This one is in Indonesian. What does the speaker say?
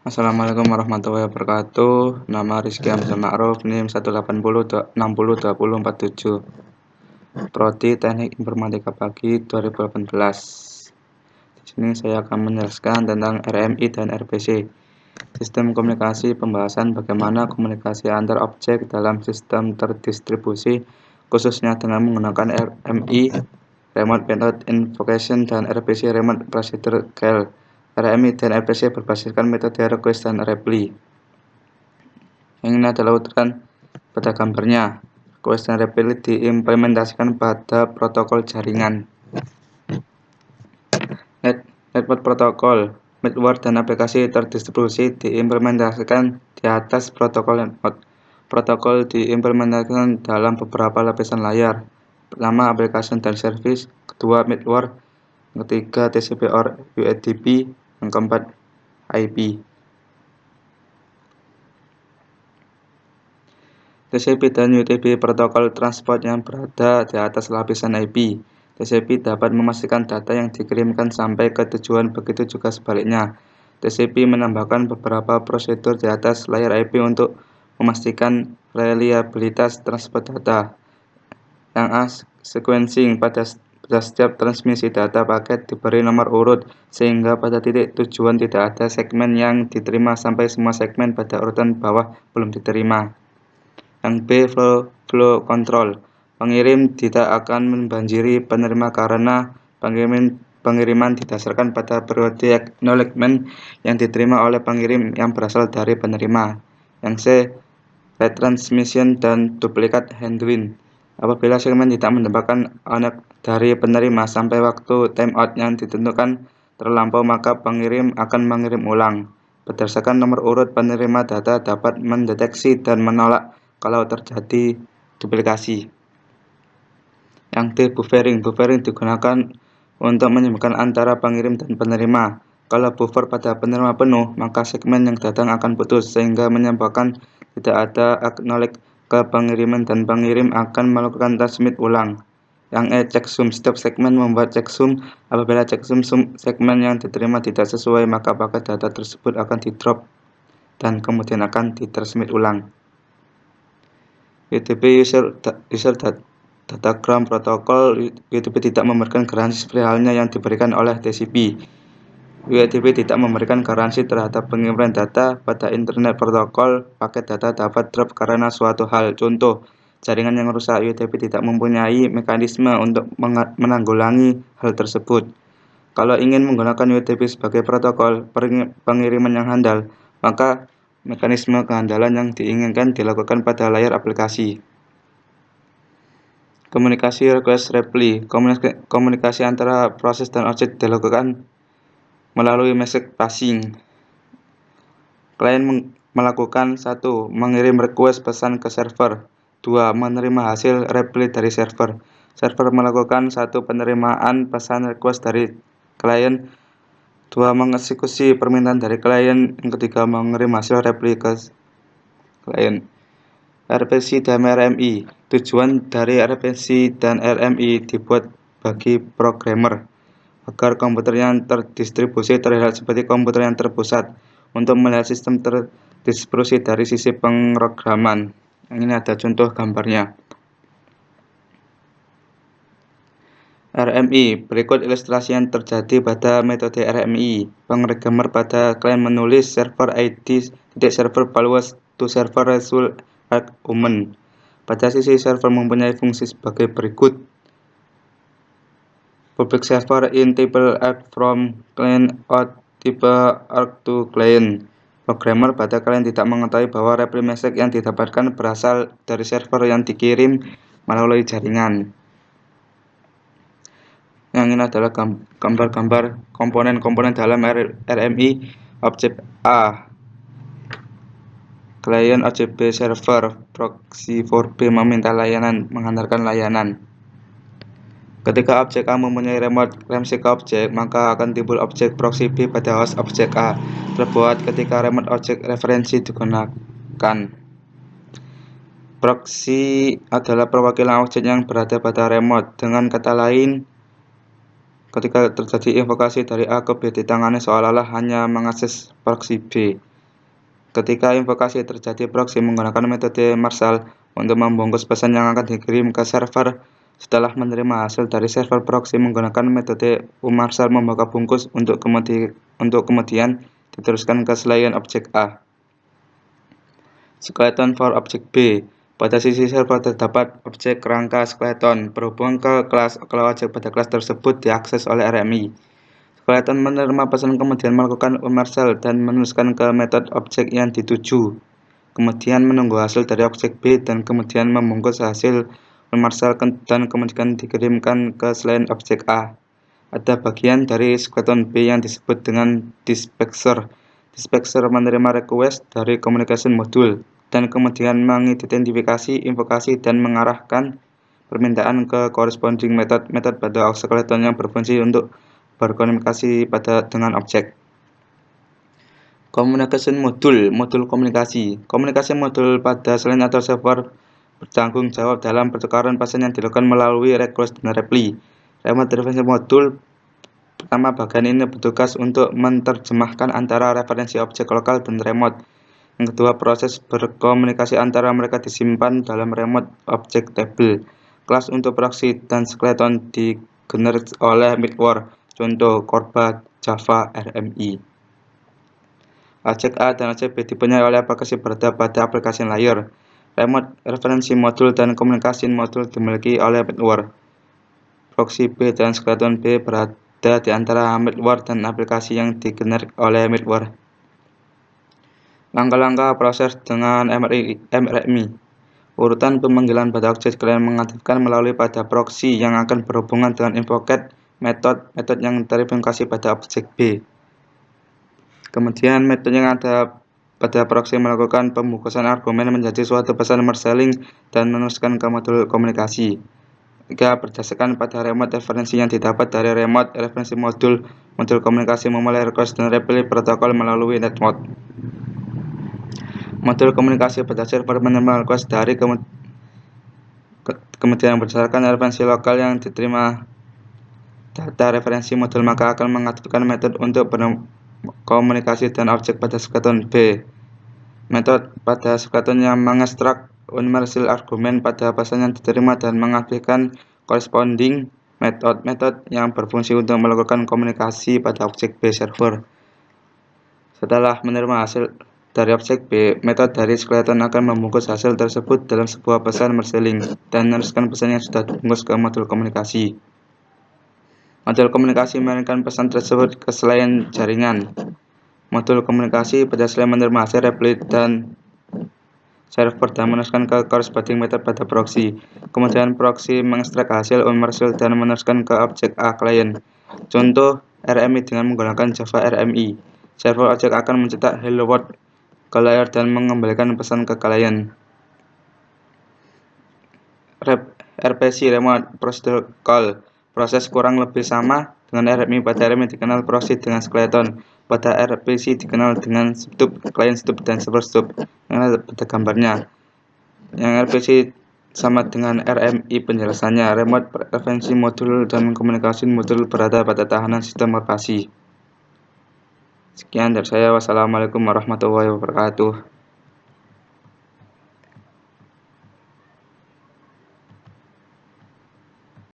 Assalamualaikum warahmatullahi wabarakatuh. Nama Rizky Hamzah Ma'ruf, NIM 1806047. Prodi Teknik Informatika Pagi 2018. Di sini saya akan menjelaskan tentang RMI dan RPC. Sistem komunikasi pembahasan bagaimana komunikasi antar objek dalam sistem terdistribusi, khususnya dengan menggunakan RMI, Remote Method Invocation, dan RPC, Remote Procedure Call. RMI dan RPC berbasiskan metode request dan reply. Yang ini adalah urutan pada gambarnya. Request dan reply diimplementasikan pada protokol jaringan. Network protokol, middleware dan aplikasi terdistribusi diimplementasikan di atas protokol network. Protokol diimplementasikan dalam beberapa lapisan layar. Pertama, application dan service. Kedua, middleware. Ketiga, TCP or UDP. Yang keempat, IP. TCP dan UDP protokol transport yang berada di atas lapisan IP. TCP dapat memastikan data yang dikirimkan sampai ke tujuan, begitu juga sebaliknya. TCP menambahkan beberapa prosedur di atas layar IP untuk memastikan reliabilitas transport data. Yang A, sequencing. Pada setiap transmisi data, paket diberi nomor urut, sehingga pada titik tujuan tidak ada segmen yang diterima sampai semua segmen pada urutan bawah belum diterima. Yang B, flow control. Pengirim tidak akan membanjiri penerima karena pengiriman didasarkan pada periode acknowledgement yang diterima oleh pengirim yang berasal dari penerima. Yang C, retransmission dan duplicate handling. Apabila segmen tidak mendapatkan anak dari penerima sampai waktu timeout yang ditentukan terlampau, maka pengirim akan mengirim ulang. Berdasarkan nomor urut penerima, data dapat mendeteksi dan menolak kalau terjadi duplikasi. Yang D, buffering. Buffering digunakan untuk menyambungkan antara pengirim dan penerima. Kalau buffer pada penerima penuh, maka segmen yang datang akan putus, sehingga menyebabkan tidak ada acknowledge ke pengiriman dan pengirim akan melakukan transmit ulang. Yang E, checksum. Setiap segmen membuat checksum. Apabila checksum segmen yang diterima tidak sesuai, maka paket data tersebut akan di-drop dan kemudian akan ditransmit ulang. UDP user datagram protokol. UDP tidak memberikan garansi seperti halnya yang diberikan oleh TCP. UDP tidak memberikan garansi terhadap pengiriman data pada internet protokol. Paket data dapat drop karena suatu hal. Contoh, jaringan yang rusak. UDP tidak mempunyai mekanisme untuk menanggulangi hal tersebut. Kalau ingin menggunakan UDP sebagai protokol pengiriman yang handal, maka mekanisme kehandalan yang diinginkan dilakukan pada layar aplikasi. Komunikasi request reply. Komunikasi antara proses dan objek dilakukan melalui message passing. Klien melakukan 1. Mengirim request pesan ke server. 2. Menerima hasil reply dari server. Server melakukan 1. Penerimaan pesan request dari klien. 2. Mengeksekusi permintaan dari klien. Yang ketiga, mengirim hasil reply ke klien. RPC dan RMI. Tujuan dari RPC dan RMI dibuat bagi programmer agar komputer yang terdistribusi terlihat seperti komputer yang terpusat untuk melihat sistem terdistribusi dari sisi pemrograman. Ini ada contoh gambarnya. RMI. Berikut ilustrasi yang terjadi pada metode RMI. Programmer pada klien menulis server ID server values to server result argument. Pada sisi server mempunyai fungsi sebagai berikut. Public server in table arg from client out type arg to client. Programmer pada klien tidak mengetahui bahwa reply message yang didapatkan berasal dari server yang dikirim melalui jaringan. Yang ini adalah gambar-gambar komponen-komponen dalam RMI. Objek A, klien. Objek B, server. Proxy for B, meminta layanan, menghantarkan layanan. Ketika objek A mempunyai remote ramsek objek, maka akan timbul objek proxy B pada host objek A, terbuat ketika remote objek referensi digunakan. Proxy adalah perwakilan objek yang berada pada remote. Dengan kata lain, ketika terjadi invokasi dari A ke B, ditangani seolah-olah hanya mengakses proxy B. Ketika invokasi terjadi, proxy menggunakan metode Marshall untuk membungkus pesan yang akan dikirim ke server. Setelah menerima hasil dari server, proxy menggunakan metode Marshall membuka bungkus untuk kemudian diteruskan ke selain objek A. Skeleton for objek B. Pada sisi server terdapat objek rangka skeleton berhubung ke kelas. Kalau objek pada kelas tersebut diakses oleh RMI. Skeleton menerima pesan kemudian melakukan Marshall dan menuliskan ke metode objek yang dituju. Kemudian menunggu hasil dari objek B dan kemudian membungkus hasil Marshall dan kemudian dikirimkan ke selain objek A. Ada bagian dari skeleton B yang disebut dengan dispatcher. Dispatcher menerima request dari communication module dan kemudian mengidentifikasi invokasi dan mengarahkan permintaan ke corresponding method pada skeleton yang berfungsi untuk berkomunikasi dengan objek. Communication module komunikasi. Komunikasi modul pada selain atau server bertanggung jawab dalam pertukaran pesan yang dilakukan melalui request dan reply. Remote reference module pertama bagian ini bertugas untuk menerjemahkan antara referensi objek lokal dan remote. Yang kedua, proses berkomunikasi antara mereka disimpan dalam remote object table. Kelas untuk proxy dan skeleton digenerate oleh middleware. Contoh Corba Java RMI. Objek A dan objek B dipunyai oleh aplikasi berada pada application layer. Remote referensi module dan komunikasi module dimiliki oleh middleware. Proxy B dan skeleton B berada di antara middleware dan aplikasi yang digenerate oleh middleware. Langkah-langkah proses dengan RMI. Urutan pemanggilan pada objek kalian mengaktifkan melalui pada proxy yang akan berhubungan dengan invocate metode yang terimplementasi pada objek B. Kemudian metode yang ada pada proxy melakukan pembungkusan argumen menjadi suatu pesan marshalling dan meneruskan ke modul komunikasi. Jika berdasarkan pada remote referensi yang didapat dari remote referensi modul komunikasi memulai request dan reply protokol melalui network. Modul komunikasi pada server menerima request dari kemudian berdasarkan referensi lokal yang diterima data referensi modul maka akan mengaktifkan metode untuk berkomunikasi dan objek pada skeleton B. Metode pada skeleton yang mengekstrak universal argumen pada pesan yang diterima dan mengaktifkan corresponding metode yang berfungsi untuk melakukan komunikasi pada objek B server. Setelah menerima hasil dari objek B, metode dari skeleton akan membungkus hasil tersebut dalam sebuah pesan marshalling dan meneruskan pesan yang sudah dibungkus ke modul komunikasi. Modul komunikasi mengirimkan pesan tersebut ke selain jaringan. Modul komunikasi pada selain menerima hasil reply dan server dan meneruskan ke corresponding method pada proxy. Kemudian proxy mengekstrak hasil Marshall dan meneruskan ke objek A klien. Contoh RMI dengan menggunakan Java RMI. Server objek akan mencetak hello world ke layar dan mengembalikan pesan ke klien. RPC Remote Procedure Call. Proses kurang lebih sama dengan RMI. Pada RMI dikenal proxy dengan skeleton. Pada RPC dikenal dengan stub, client stub, dan server stub. Yang pada gambarnya. Yang RPC sama dengan RMI penjelasannya. Remote referensi modul dan komunikasi modul berada pada tahanan sistem lokasi. Sekian dari saya. Wassalamualaikum warahmatullahi wabarakatuh.